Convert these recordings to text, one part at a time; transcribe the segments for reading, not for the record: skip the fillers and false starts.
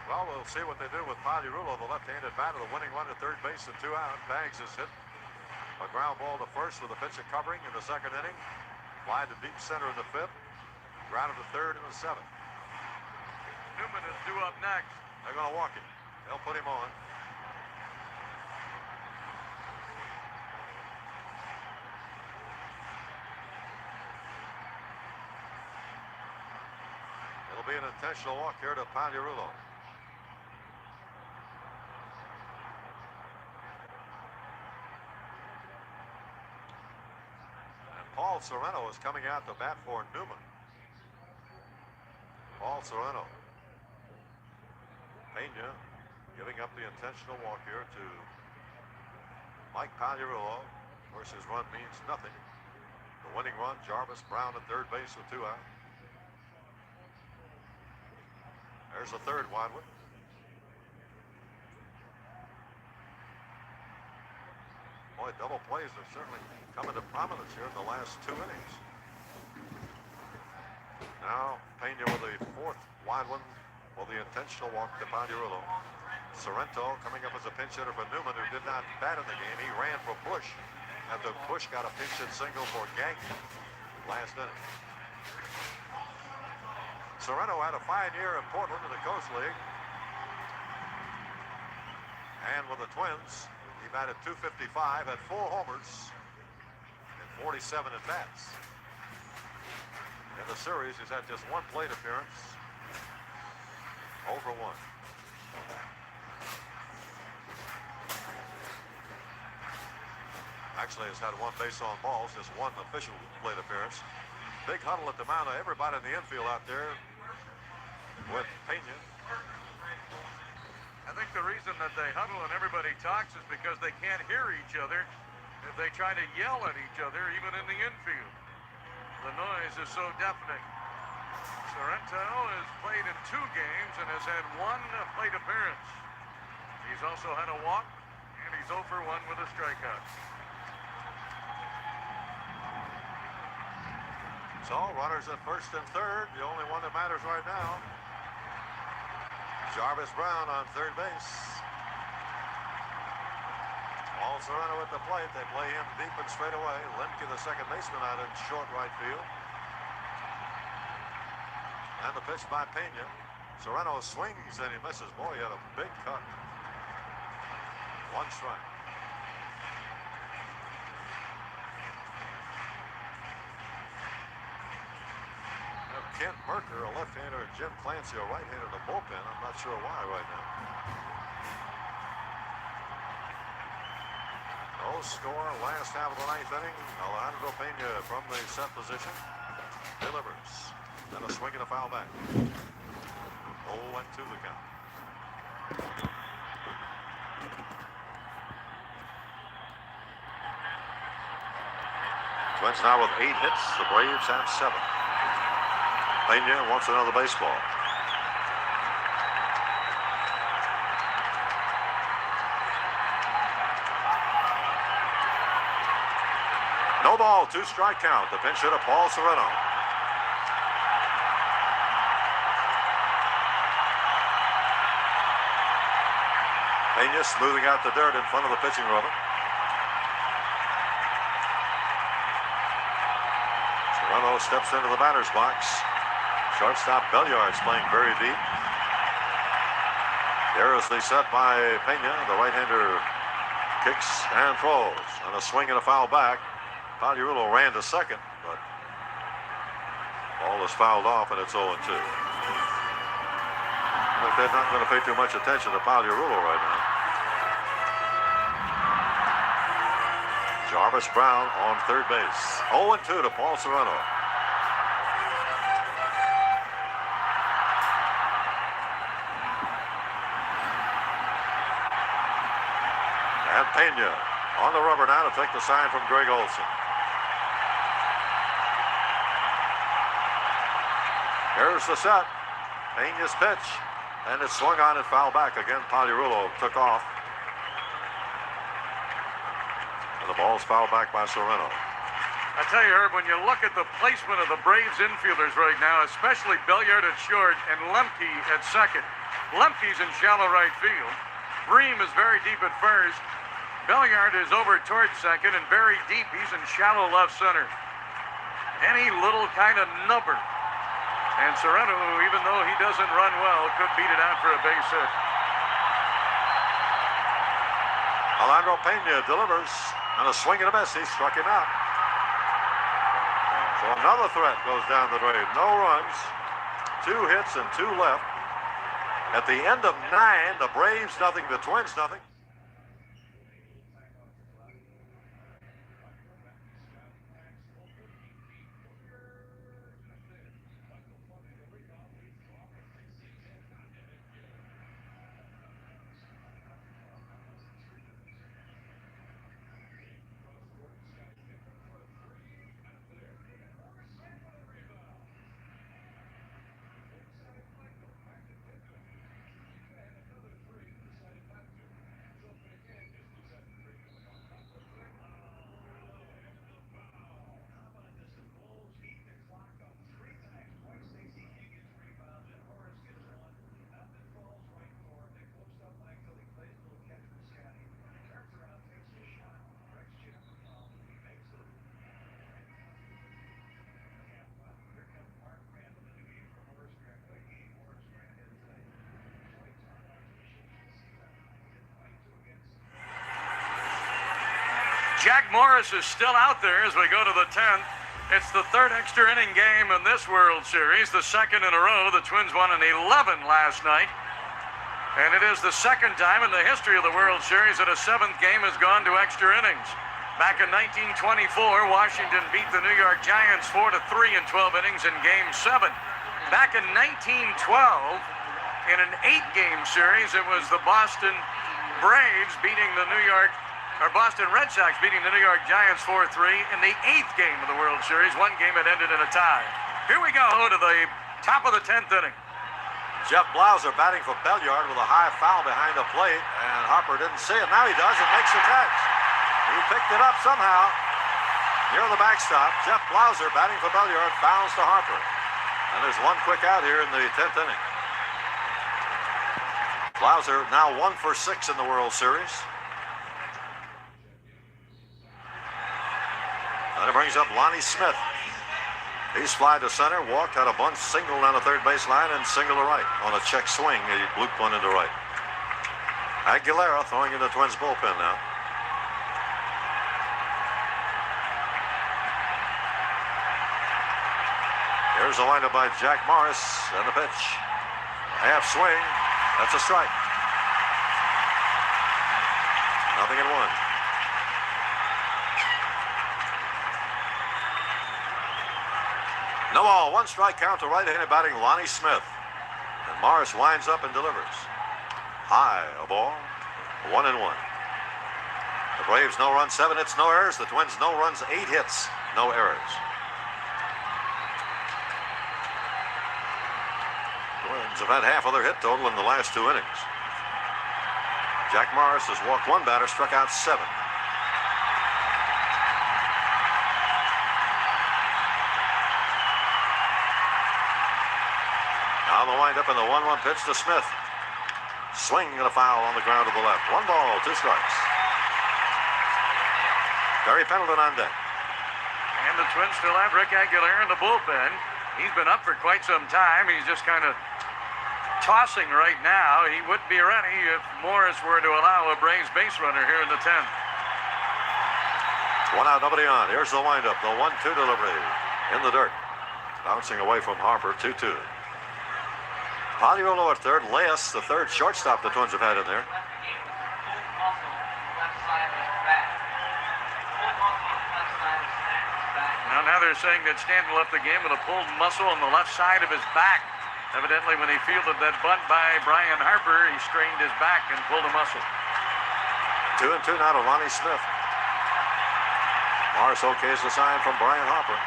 Well, we'll see what they do with Pagliarulo, the left-handed batter, the winning run at third base and 2 out. Bags is hit a ground ball to first with a pitch of covering in the second inning. Fly to deep center in the fifth. Grounded to third in the seventh. Newman is due up next. They're going to walk him. They'll put him on. It'll be an intentional walk here to Pagliarulo. Paul Sorrento is coming out to bat for Newman. Paul Sorrento. Pena giving up the intentional walk here to Mike Pagliarulo. Of course, his run means nothing. The winning run, Jarvis Brown at third base with 2 out. There's the third wide one. Boy, double plays have certainly come into prominence here in the last 2 innings. Now Pena with the fourth wide one for the intentional walk to Pagliarulo. Sorrento coming up as a pinch hitter for Newman, who did not bat in the game. He ran for Bush, and the Bush got a pinch hit single for Gagnon last inning. Sorrento had a fine year in Portland in the Coast League. And with the Twins, he batted .255, had 4 homers and 47 at-bats. In the series, he's had just 1 plate appearance, 0 for 1. Actually, has had 1 base on balls, just 1 official plate appearance. Big huddle at the mound. Everybody in the infield out there with Pena. I think the reason that they huddle and everybody talks is because they can't hear each other. If they try to yell at each other, even in the infield. The noise is so deafening. Sorrento has played in 2 games and has had 1 plate appearance. He's also had a walk, and he's 0 for 1 with a strikeout. So, runners at first and third. The only one that matters right now. Jarvis Brown on third base. Paul Sorrento at the plate. They play him deep and straight away. Lemke, the second baseman, out in short right field. And the pitch by Pena. Sorrento swings and he misses. Boy, he had a big cut. 1 strike. Kent Merker, a left-hander, Jim Clancy, a right-hander in the bullpen. I'm not sure why right now. No score, last half of the 9th inning. Alejandro Pena from the set position delivers. Then a swing and a foul back. 0-2 the count. Twins now with 8 hits. The Braves have 7. Pena wants another baseball. No ball, 2-strike count. The pinch hitter, Paul Sorrento. Pena smoothing out the dirt in front of the pitching rubber. Sorrento steps into the batter's box. Shortstop Belliard's playing very deep. There is the set by Pena. The right-hander kicks and throws. And a swing and a foul back. Pagliarulo ran to second, but ball is fouled off, and it's 0-2. But they're not going to pay too much attention to Pagliarulo right now. Jarvis Brown on third base. 0-2 to Paul Sorrento. And Pena on the rubber now to take the sign from Greg Olson. Here's the set. Pena's pitch. And it's swung on and foul back. Again, Pagliarulo took off. And the ball's fouled back by Sorrento. I tell you, Herb, when you look at the placement of the Braves infielders right now, especially Belliard at short and Lemke at second, Lemke's in shallow right field. Bream is very deep at first. Belliard is over towards second and very deep. He's in shallow left center. Any little kind of number. And Sorrento, even though he doesn't run well, could beat it out for a base hit. Alejandro Pena delivers and a swing and a miss. He struck him out. So another threat goes down the drain. No runs, 2 hits and 2 left. At the end of 9, the Braves nothing, the Twins nothing. Jack Morris is still out there as we go to the 10th. It's the 3rd extra inning game in this World Series, the 2nd in a row. The Twins won an 11 last night. And it is the 2nd time in the history of the World Series that a 7th game has gone to extra innings. Back in 1924, Washington beat the New York Giants 4-3 in 12 innings in Game 7. Back in 1912, in an 8-game series, it was the Boston Braves beating the Boston Red Sox beating the New York Giants 4-3 in the 8th game of the World Series. One game had ended in a tie. Here we go to the top of the 10th inning. Jeff Blauser batting for Belliard with a high foul behind the plate, and Harper didn't see it. Now he does and makes the catch. He picked it up somehow near the backstop. Jeff Blauser batting for Belliard fouls to Harper. And there's one quick out here in the 10th inning. Blauser now 1 for 6 in the World Series. And it brings up Lonnie Smith. He's fly to center, walked, had a bunt, single down the third base line, and single to right. On a check swing, he looped one into right. Aguilera throwing in the Twins bullpen now. Here's the windup by Jack Morris, and the pitch. Half swing, that's a strike. 0-1. No ball, 1 strike count to right-handed batting Lonnie Smith. And Morris winds up and delivers. High, a ball, 1-1. The Braves no runs, 7 hits, no errors. The Twins no runs, 8 hits, no errors. The Twins have had half of their hit total in the last 2 innings. Jack Morris has walked 1 batter, struck out 7. Now the windup and the 1-1 pitch to Smith. Swing and a foul on the ground to the left. 1 ball, 2 strikes. Gary Pendleton on deck. And the Twins still have Rick Aguilera in the bullpen. He's been up for quite some time. He's just kind of tossing right now. He would be ready if Morris were to allow a Braves base runner here in the 10th. 1 out, nobody on. Here's the windup, the 1-2 delivery in the dirt. Bouncing away from Harper, 2-2. Pagliuolo at third. Leas, the 3rd shortstop the Twins have had in there. Now they're saying that Stanton left the game with a pulled muscle on the left side of his back. Evidently, when he fielded that bunt by Brian Harper, he strained his back and pulled a muscle. 2-2 now to Lonnie Smith. Morris okays the sign from Brian Harper.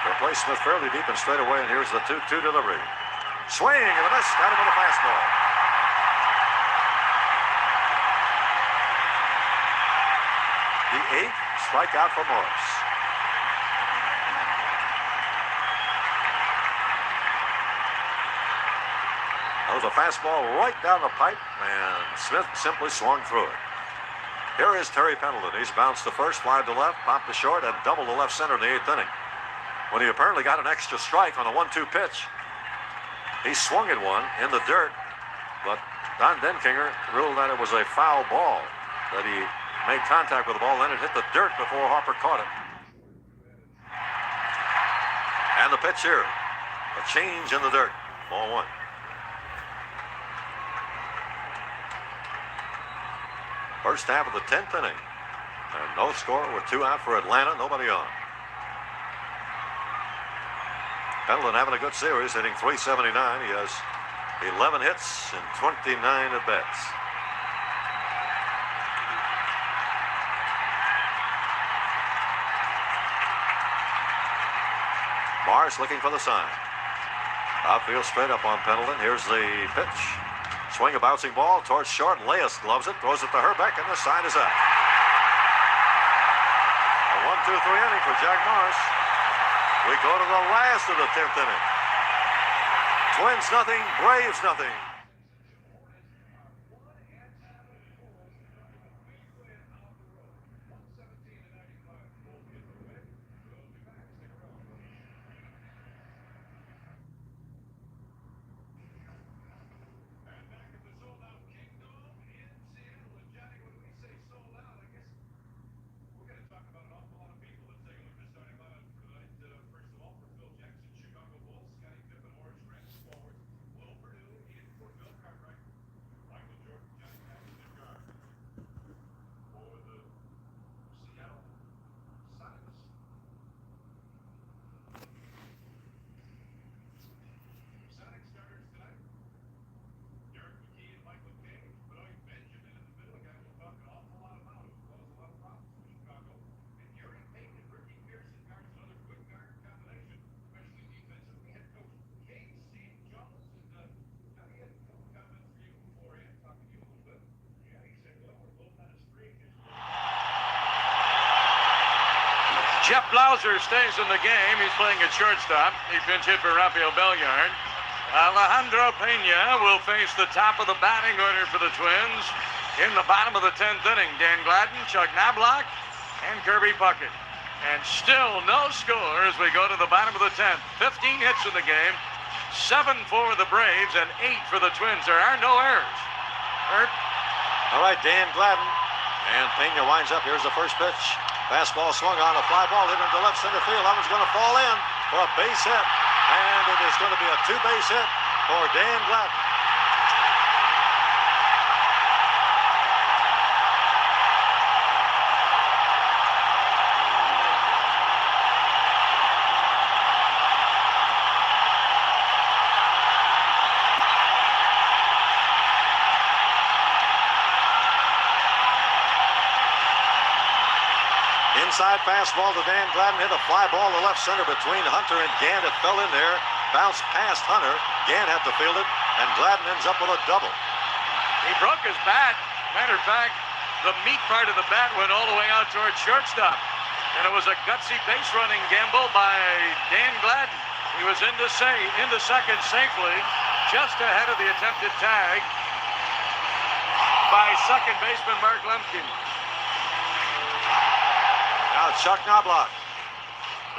They'll play Smith fairly deep and straight away, and here's the 2-2 delivery. Swing and a miss. Got him with a fastball. The 8th strikeout for Morris. That was a fastball right down the pipe, and Smith simply swung through it. Here is Terry Pendleton. He's bounced to first, fly to left, popped to short, and doubled to left center in the 8th inning. When he apparently got an extra strike on a 1-2 pitch, he swung at one in the dirt, but Don Denkinger ruled that it was a foul ball, that he made contact with the ball, then it hit the dirt before Harper caught it. And the pitch here, a change in the dirt, ball 1. First half of the 10th inning. And no score with 2 out for Atlanta, nobody on. Pendleton having a good series, hitting .379. He has 11 hits and 29 at-bats. Morris looking for the sign. Outfield straight up on Pendleton. Here's the pitch. Swing a bouncing ball towards short. Leas gloves it, throws it to Herbeck, and the sign is up. A 1-2-3 inning for Jack Morris. We go to the last of the 10th inning. Twins nothing, Braves nothing. Jeff Blauser stays in the game. He's playing at shortstop. He pinch hit for Rafael Belliard. Alejandro Pena will face the top of the batting order for the Twins in the bottom of the 10th inning. Dan Gladden, Chuck Knobloch, and Kirby Puckett. And still no score as we go to the bottom of the 10th. 15 hits in the game, 7 for the Braves and 8 for the Twins. There are no errors. Hurt. All right, Dan Gladden. And Pena winds up. Here's the first pitch. Fastball swung on, a fly ball hit into left center field. That one's going to fall in for a base hit. And it is going to be a 2-base hit for Dan Gladden. Inside fastball to Dan Gladden, hit a fly ball to left center between Hunter and Gant. It fell in there, bounced past Hunter. Gant had to field it, and Gladden ends up with a double. He broke his bat. Matter of fact, the meat part of the bat went all the way out towards shortstop. And it was a gutsy base running gamble by Dan Gladden. He was into second safely, just ahead of the attempted tag by second baseman Mark Lemke. Now Chuck Knobloch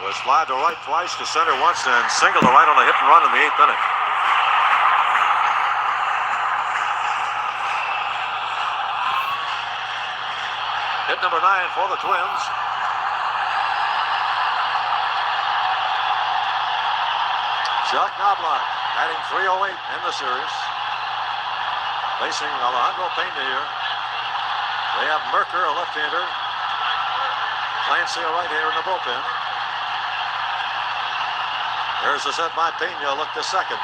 was fly to right twice, to center once, and single to right on a hit and run in the 8th inning. Hit number 9 for the Twins. Chuck Knobloch batting .308 in the series. Facing Alejandro Pena here. They have Merker, a left-hander. Clancy, a right-hander in the bullpen. There's the set by Pena, look to second.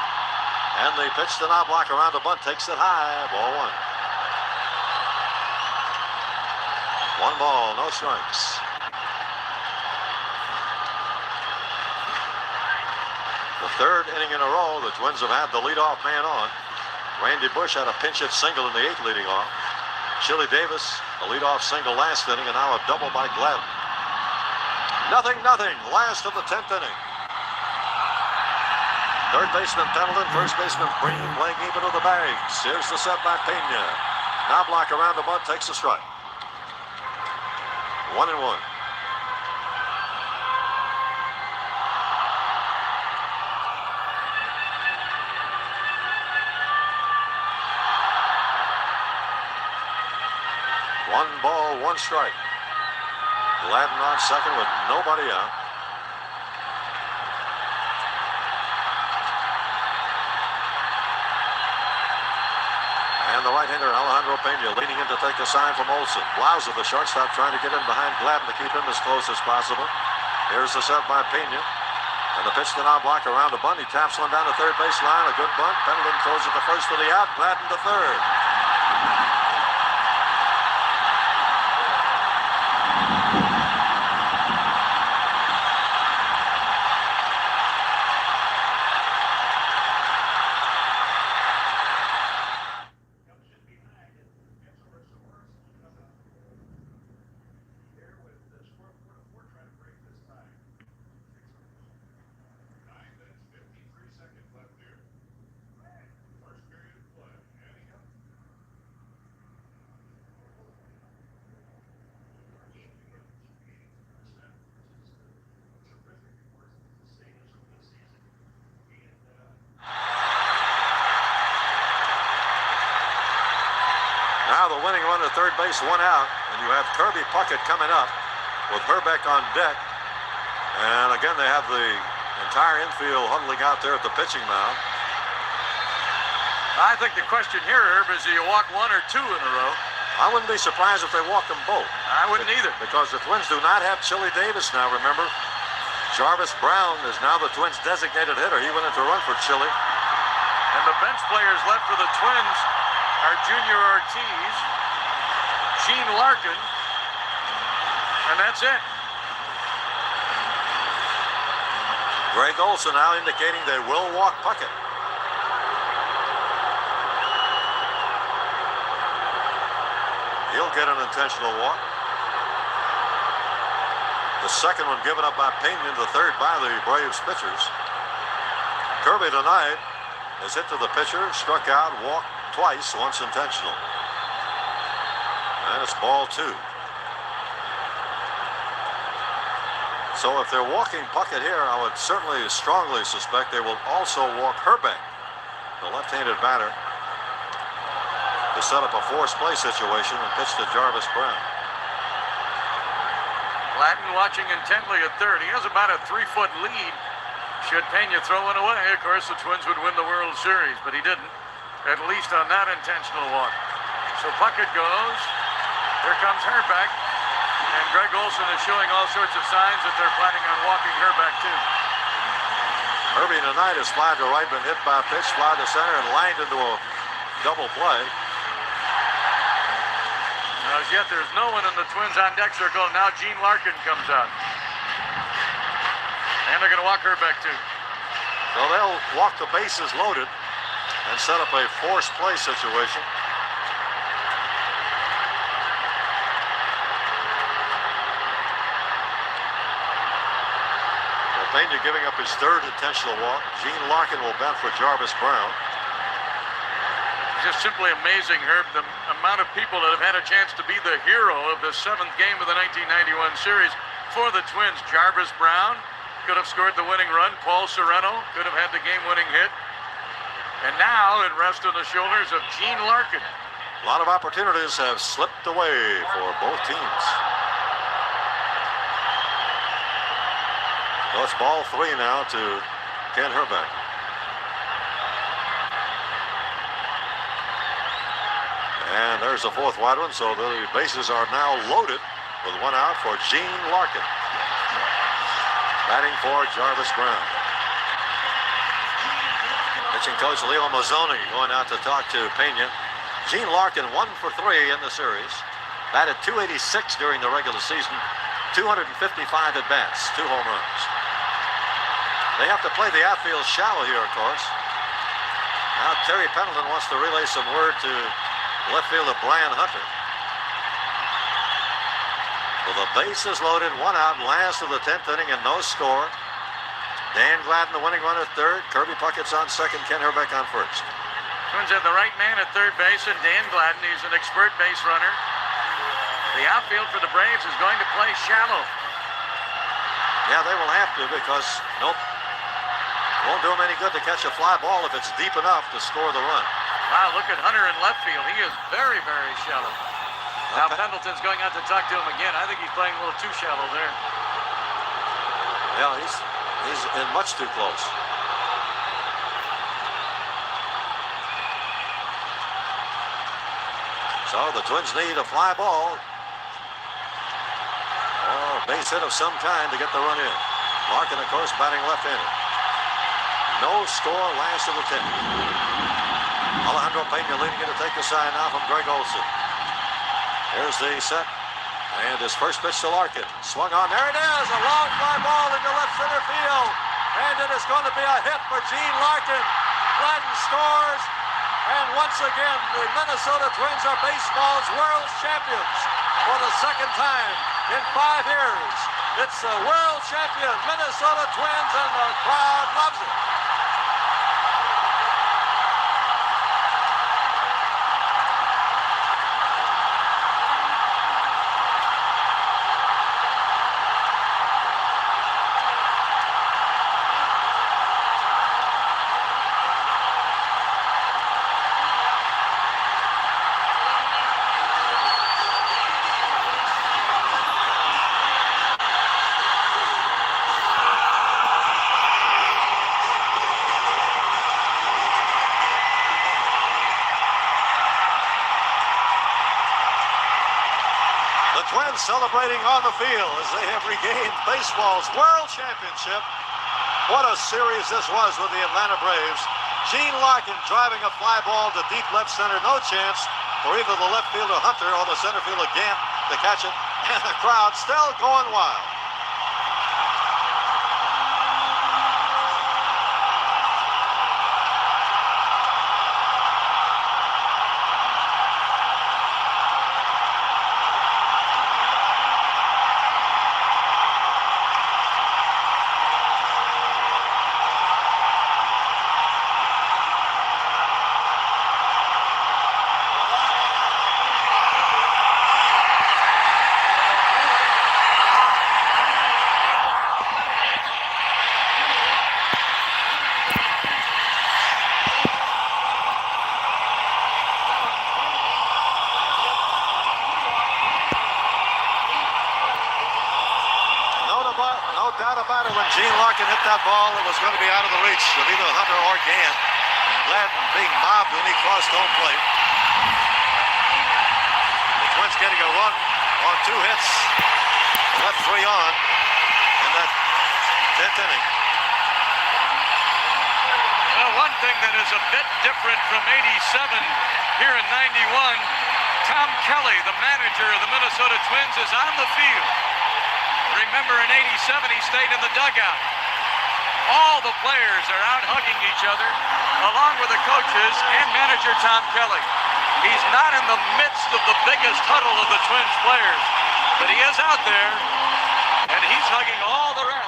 And the pitch to Knobloch around the bunt, takes it high, ball 1. 1 ball, no strikes. The 3rd inning in a row, the Twins have had the leadoff man on. Randy Bush had a pinch hit single in the 8th leading off. Chili Davis, a leadoff single last inning, and now a double by Gladden. 0-0, last of the 10th inning. Third baseman Pendleton, first baseman Breen playing even with the bags. Here's the set by Pena. Knobloch around the bunt, takes a strike. 1-1. One ball, one strike. Gladden on second with nobody out. And the right-hander Alejandro Pena leaning in to take a sign from Olson. Blauser, the shortstop, trying to get in behind Gladden to keep him as close as possible. Here's the set by Pena. And the pitch to Knobloch around the bunt. He taps one down the third base line. A good bunt. Pendleton throws it to first for the out. Gladden to third. Now the winning run at third base, one out, and you have Kirby Puckett coming up with Hrbek on deck. And again, they have the entire infield huddling out there at the pitching mound. I think the question here, Herb, is do you walk one or two in a row? I wouldn't be surprised if they walk them both. I wouldn't either. Because the Twins do not have Chili Davis now, remember? Jarvis Brown is now the Twins' designated hitter. He went in to run for Chili. And the bench players left for the Twins are Junior Ortiz, Gene Larkin, and that's it. Greg Olson now indicating they will walk Puckett. He'll get an intentional walk. The second one given up by Pena, the third by the Braves pitchers. Kirby tonight has hit to the pitcher, struck out, walked twice, once intentional. And it's ball two. So if they're walking Puckett here, I would certainly strongly suspect they will also walk Hrbek, the left-handed batter, to set up a forced play situation and pitch to Jarvis Brown. Gladden watching intently at third. He has about a 3-foot lead. Should Pena throw one away, of course, the Twins would win the World Series, but he didn't, at least on that intentional walk. So Puckett goes. Here comes Hrbek. And Greg Olson is showing all sorts of signs that they're planning on walking Hrbek too. Herbie tonight has fly to right, been hit by a pitch, fly to center, and lined into a double play. As yet, there's no one in the Twins on deck circle. Now Gene Larkin comes out. And they're going to walk Hrbek too. So they'll walk the bases loaded and set up a forced play situation. Pena giving up his third intentional walk. Gene Larkin will bat for Jarvis Brown. Just simply amazing, Herb, the amount of people that have had a chance to be the hero of the 7th game of the 1991 series for the Twins. Jarvis Brown could have scored the winning run. Paul Sorrento could have had the game-winning hit. And now it rests on the shoulders of Gene Larkin. A lot of opportunities have slipped away for both teams. So it's ball three now to Ken Hrbek. And there's the fourth wide one, so the bases are now loaded with one out for Gene Larkin. Batting for Jarvis Brown. Pitching coach Leo Mazzoni going out to talk to Pena. Gene Larkin 1 for 3 in the series. Batted .286 during the regular season. 255 at bats, 2 home runs. They have to play the outfield shallow here, of course. Now Terry Pendleton wants to relay some word to left fielder Brian Hunter. Well, the base is loaded, one out, last of the 10th inning, and no score. Dan Gladden, the winning runner, third. Kirby Puckett's on second. Ken Herbeck on first. Twins have the right man at third base, and Dan Gladden, he's an expert base runner. The outfield for the Braves is going to play shallow. Yeah, they will have to because, nope, won't do them any good to catch a fly ball if it's deep enough to score the run. Wow, look at Hunter in left field. He is very, very shallow. Now Pendleton's going out to talk to him again. I think he's playing a little too shallow there. Yeah, he's in much too close. So the Twins need a fly ball or a base hit of some kind to get the run in. Larkin, of course, batting left-handed. No score, last of the 10th. Alejandro Pena leading in to take the sign now from Greg Olson. Here's the set. And his first pitch to Larkin. Swung on. There it is. A long fly ball into left center field. And it is going to be a hit for Gene Larkin. Gladden scores. And once again, the Minnesota Twins are baseball's world champions for the second time in 5 years. It's the world champion Minnesota Twins, and the crowd loves it. Twins celebrating on the field as they have regained baseball's world championship. What a series this was with the Atlanta Braves. Gene Larkin driving a fly ball to deep left center. No chance for either the left fielder Hunter or the center fielder Gant to catch it. And the crowd still going wild. When Gene Larkin hit that ball, it was going to be out of the reach of either Hunter or Gant. Gladden being mobbed when he crossed home plate. The Twins getting a run on 2 hits, left 3 on in that 10th inning. Well, one thing that is a bit different from '87 here in '91, Tom Kelly, the manager of the Minnesota Twins, is on the field. Remember, in '87, he stayed in the dugout. All the players are out hugging each other, along with the coaches and manager Tom Kelly. He's not in the midst of the biggest huddle of the Twins players, but he is out there, and he's hugging all the rest.